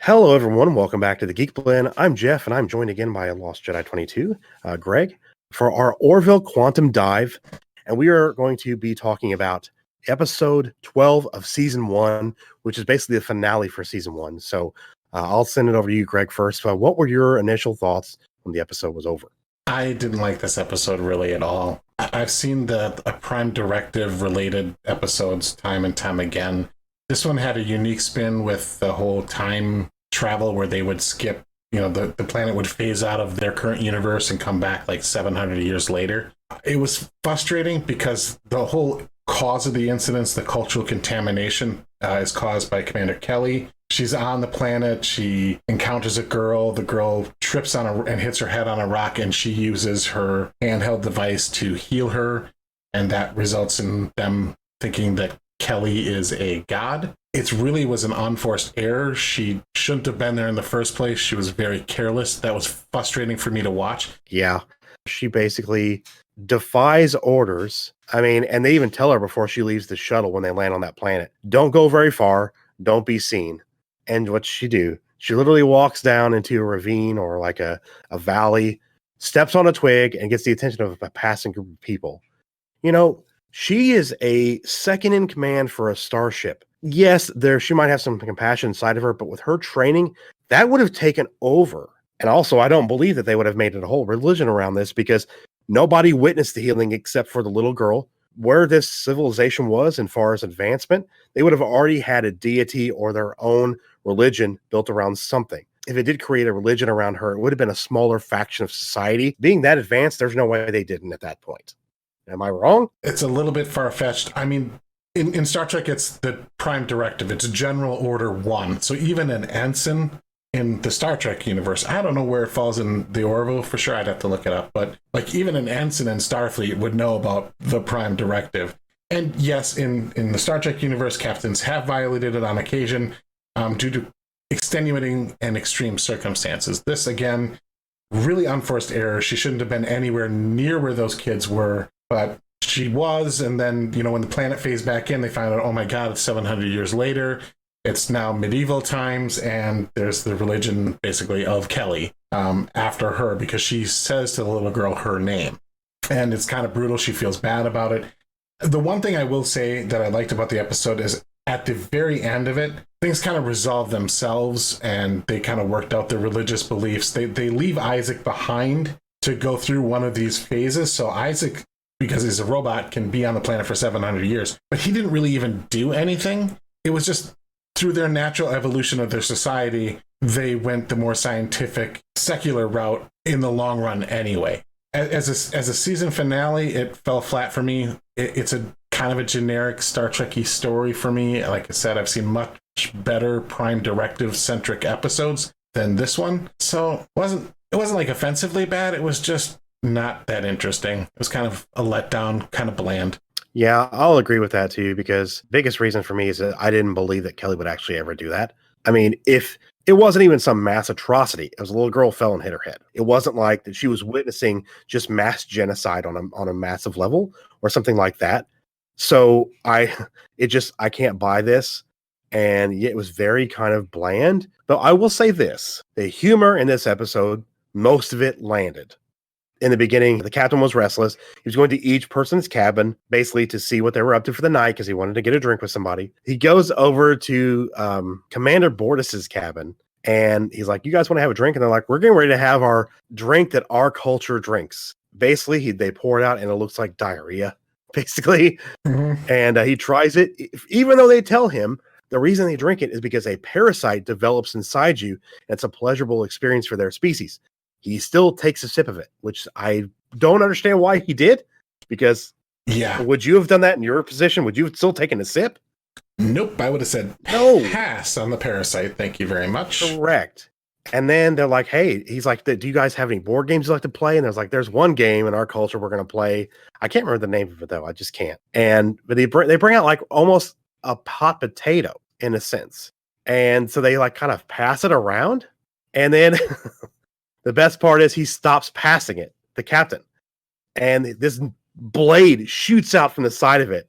Hello, everyone. Welcome back to the Geek Blend. I'm Jeff, and I'm joined again by Lost Jedi 22, Greg, for our Orville Quantum Dive. And we are going to be talking about episode 12 of season 1, which is basically the finale for season 1. So I'll send it over to you, Greg, first. What were your initial thoughts when the episode was over? I didn't like this episode really at all. I've seen the Prime Directive related episodes time and time again. This one had a unique spin with the whole time travel where they would skip, the planet would phase out of their current universe and come back like 700 years later. It was frustrating because the whole cause of the incidents, the cultural contamination, is caused by Commander Kelly. She's on the planet. She encounters a girl. The girl trips and hits her head on a rock, and she uses her handheld device to heal her. And that results in them thinking that Kelly is a god. It really was an unforced error. She shouldn't have been there in the first place. She was very careless. That was frustrating for me to watch. Yeah. She basically defies orders. And they even tell her before she leaves the shuttle when they land on that planet, don't go very far. Don't be seen. And what she do? She literally walks down into a ravine or like a valley, steps on a twig, and gets the attention of a passing group of people. She is a second in command for a starship. Yes, she might have some compassion inside of her, but with her training, that would have taken over. And also, I don't believe that they would have made it a whole religion around this because nobody witnessed the healing except for the little girl. Where this civilization was as far as advancement, they would have already had a deity or their own religion built around something. If it did create a religion around her, it would have been a smaller faction of society. Being that advanced, there's no way they didn't at that point. Am I wrong? It's a little bit far-fetched. In Star Trek, it's the Prime Directive. It's General Order 1. So even an ensign in the Star Trek universe, I don't know where it falls in the Orville for sure. I'd have to look it up. But like even an ensign in Starfleet would know about the Prime Directive. And yes, in the Star Trek universe, captains have violated it on occasion due to extenuating and extreme circumstances. This, again, really unforced error. She shouldn't have been anywhere near where those kids were. But she was, and then, when the planet phased back in, they found out, oh my God, it's 700 years later. It's now medieval times, and there's the religion, basically, of Kelly after her, because she says to the little girl her name. And it's kind of brutal. She feels bad about it. The one thing I will say that I liked about the episode is at the very end of it, things kind of resolved themselves, and they kind of worked out their religious beliefs. They leave Isaac behind to go through one of these phases. So Isaac, because he's a robot, can be on the planet for 700 years. But he didn't really even do anything. It was just through their natural evolution of their society, they went the more scientific, secular route in the long run anyway. As a season finale, it fell flat for me. It's a kind of a generic Star Trek-y story for me. Like I said, I've seen much better Prime Directive-centric episodes than this one. So it wasn't like offensively bad. It was just not that interesting. It was kind of a letdown, kind of bland. Yeah, I'll agree with that too, because the biggest reason for me is that I didn't believe that Kelly would actually ever do that. If it wasn't even some mass atrocity, it was a little girl fell and hit her head. It wasn't like that she was witnessing just mass genocide on a massive level or something like that. So I can't buy this. And yet it was very kind of bland. But I will say this, the humor in this episode, most of it landed. In the beginning, the captain was restless. He was going to each person's cabin, basically to see what they were up to for the night because he wanted to get a drink with somebody. He goes over to Commander Bortus's cabin, and he's like, you guys want to have a drink? And they're like, we're getting ready to have our drink that our culture drinks. Basically, they pour it out, and it looks like diarrhea, basically. Mm-hmm. And he tries it, even though they tell him the reason they drink it is because a parasite develops inside you, and it's a pleasurable experience for their species. He still takes a sip of it, which I don't understand why he did. Because, would you have done that in your position? Would you have still taken a sip? Nope, I would have said no. Pass on the parasite. Thank you very much. Correct. And then they're like, hey, he's like, do you guys have any board games you like to play? And there's one game in our culture we're going to play. I can't remember the name of it, though. I just can't. But they bring out like almost a hot potato in a sense. And so they like kind of pass it around. And then... the best part is he stops passing it, the captain. And this blade shoots out from the side of it.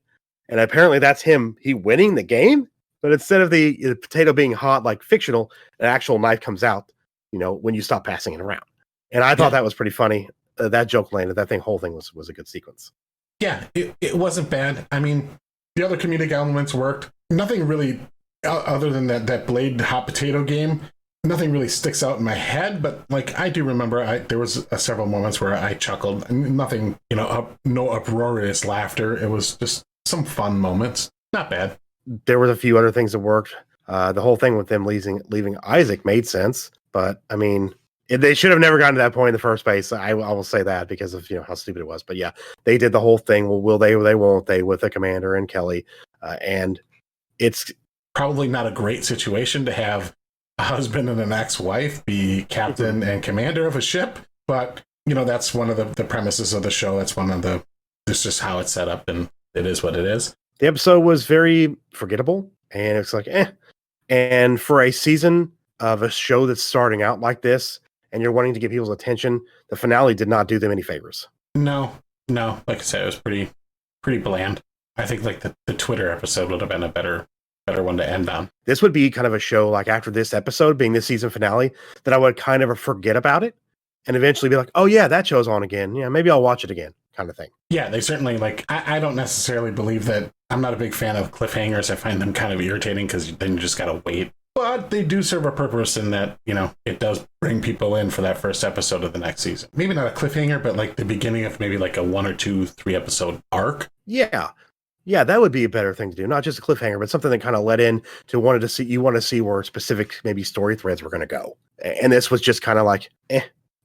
And apparently that's he winning the game. But instead of the potato being hot like fictional, an actual knife comes out, when you stop passing it around. And I thought that was pretty funny. That joke landed. That whole thing was a good sequence. Yeah, it wasn't bad. I mean, the other comedic elements worked. Nothing really, other than that Blade hot potato game, nothing really sticks out in my head. But like, I do remember there was several moments where I chuckled. Nothing, no uproarious laughter. It was just some fun moments. Not bad. There was a few other things that worked. The whole thing with them leaving Isaac made sense. But I mean, they should have never gotten to that point in the first place. I will say that because of how stupid it was. But yeah, they did the whole thing. Well, will they? Will they? Won't they? With the commander and Kelly, and it's probably not a great situation to have a husband and an ex-wife be captain and commander of a ship. But that's one of the premises of the show. That's it's just how it's set up, and it is what it is. The episode was very forgettable, and it's like And for a season of a show that's starting out like this, and you're wanting to get people's attention, the finale did not do them any favors. No. Like I said, it was pretty bland. I think like the Twitter episode would have been a better one to end on. This would be kind of a show like after this episode being this season finale that I would kind of forget about it and eventually be like, oh yeah, that show's on again. Yeah, maybe I'll watch it again kind of thing. Yeah, they certainly I don't necessarily believe that. I'm not a big fan of cliffhangers. I find them kind of irritating because then you just got to wait. But they do serve a purpose in that, it does bring people in for that first episode of the next season. Maybe not a cliffhanger, but like the beginning of maybe like a 1 or 2, 3 episode arc. Yeah. Yeah, that would be a better thing to do. Not just a cliffhanger, but something that kind of led in to want to see where specific maybe story threads were going to go. And this was just kind of like,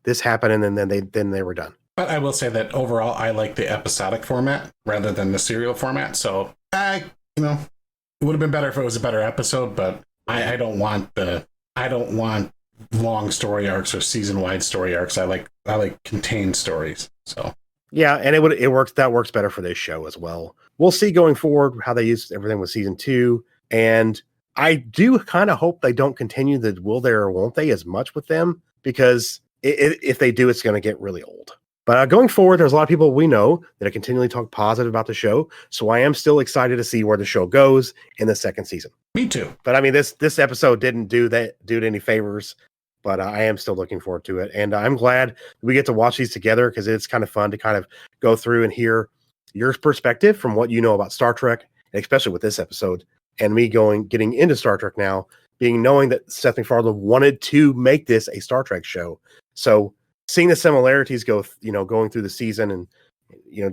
this happened, and then they were done. But I will say that overall, I like the episodic format rather than the serial format. So it would have been better if it was a better episode, but I don't want long story arcs or season-wide story arcs. I like contained stories. So yeah, and that works better for this show as well. We'll see going forward how they use everything with season 2, and I do kind of hope they don't continue the will they or won't they as much with them, because if they do, it's going to get really old. But going forward, there's a lot of people we know that continually talk positive about the show. So I am still excited to see where the show goes in the second season. Me too. But I mean, this episode didn't do it any favors, but I am still looking forward to it. And I'm glad we get to watch these together because it's kind of fun to kind of go through and hear your perspective from what you know about Star Trek, and especially with this episode, and me getting into Star Trek now, knowing that Seth MacFarlane wanted to make this a Star Trek show. So seeing the similarities going through the season and,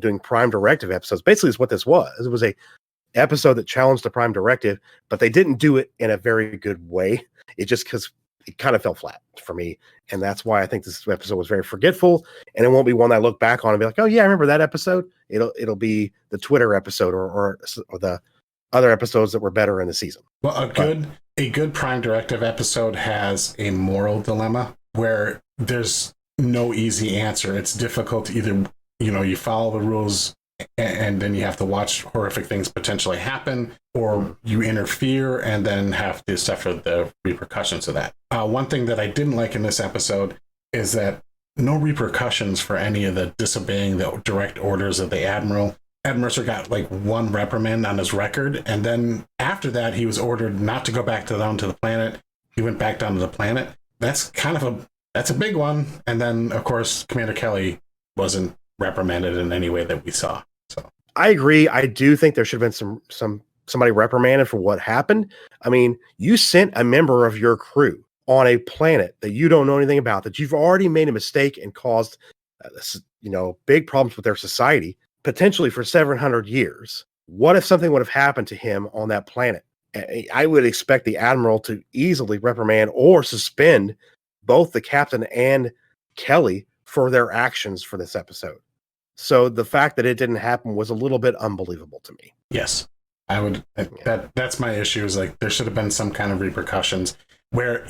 doing Prime Directive episodes, basically is what this was. It was a episode that challenged the Prime Directive, but they didn't do it in a very good way. It just because it kind of fell flat for me. And that's why I think this episode was very forgetful, and it won't be one that I look back on and be like, oh yeah, I remember that episode. It'll be the Twitter episode or the other episodes that were better in the season. Well, a good Prime Directive episode has a moral dilemma where there's no easy answer. It's difficult to either, you follow the rules and then you have to watch horrific things potentially happen, or you interfere and then have to suffer the repercussions of that. One thing that I didn't like in this episode is that no repercussions for any of the disobeying the direct orders of the Admiral. Ed Mercer got like 1 reprimand on his record, and then after that he was ordered not to go back down to the planet. He went back down to the planet. That's a big one. And then, of course, Commander Kelly wasn't reprimanded in any way that we saw. So I agree. I do think there should have been somebody reprimanded for what happened. I mean, you sent a member of your crew on a planet that you don't know anything about, that you've already made a mistake and caused, big problems with their society, potentially for 700 years. What if something would have happened to him on that planet? I would expect the Admiral to easily reprimand or suspend both the captain and Kelly for their actions for this episode. So the fact that it didn't happen was a little bit unbelievable to me. Yes, I would. That's my issue, is like there should have been some kind of repercussions where,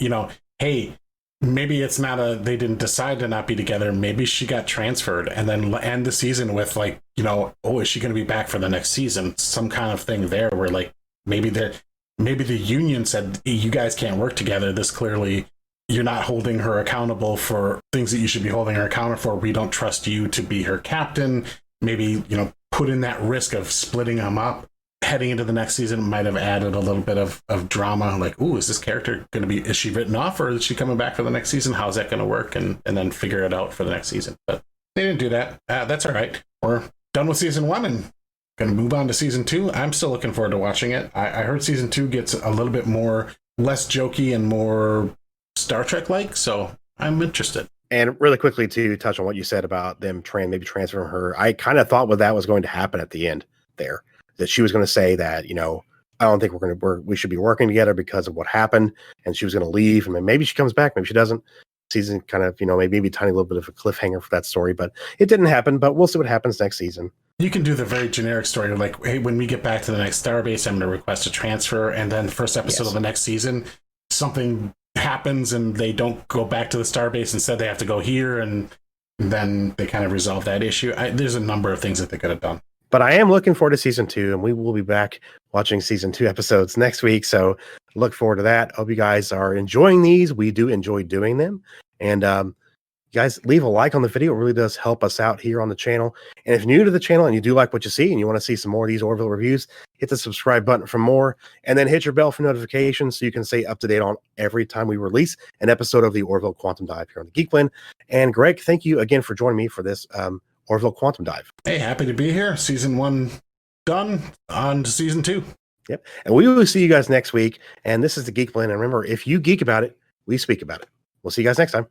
hey, maybe it's not they didn't decide to not be together. Maybe she got transferred, and then end the season with like, is she going to be back for the next season? Some kind of thing there where like maybe the union said, you guys can't work together. This clearly, you're not holding her accountable for things that you should be holding her accountable for. We don't trust you to be her captain. Maybe, put in that risk of splitting them up. heading into the next season might have added a little bit of drama. Like, ooh, is this character going to be, is she written off or is she coming back for the next season? How's that going to work? And then figure it out for the next season. But they didn't do that. That's all right. We're done with season 1 and going to move on to season 2. I'm still looking forward to watching it. I heard season 2 gets a little bit more, less jokey and more Star Trek-like. So I'm interested. And really quickly to touch on what you said about them maybe transferring her, I kind of thought that was going to happen at the end there, that she was going to say that, I don't think we should be working together because of what happened, and she was going to leave, and then maybe she comes back, maybe she doesn't. Season kind of, maybe a tiny little bit of a cliffhanger for that story, but it didn't happen. But we'll see what happens next season. You can do the very generic story, like, hey, when we get back to the next starbase, I'm going to request a transfer, and then first episode of the next season, something happens and they don't go back to the starbase. Instead, they have to go here, and then they kind of resolve that issue. There's a number of things that they could have done. But I am looking forward to season 2, and we will be back watching season 2 episodes next week. So look forward to that. Hope you guys are enjoying these. We do enjoy doing them. And guys, leave a like on the video. It really does help us out here on the channel. And if you're new to the channel and you do like what you see and you want to see some more of these Orville reviews, hit the subscribe button for more, and then hit your bell for notifications so you can stay up to date on every time we release an episode of the Orville Quantum Dive here on the Geek Blend. And Greg, thank you again for joining me for this Orville Quantum Dive. Hey, happy to be here. Season 1 done, on to season 2. Yep. And we will see you guys next week. And this is the Geek Blend. And remember, if you geek about it, we speak about it. We'll see you guys next time.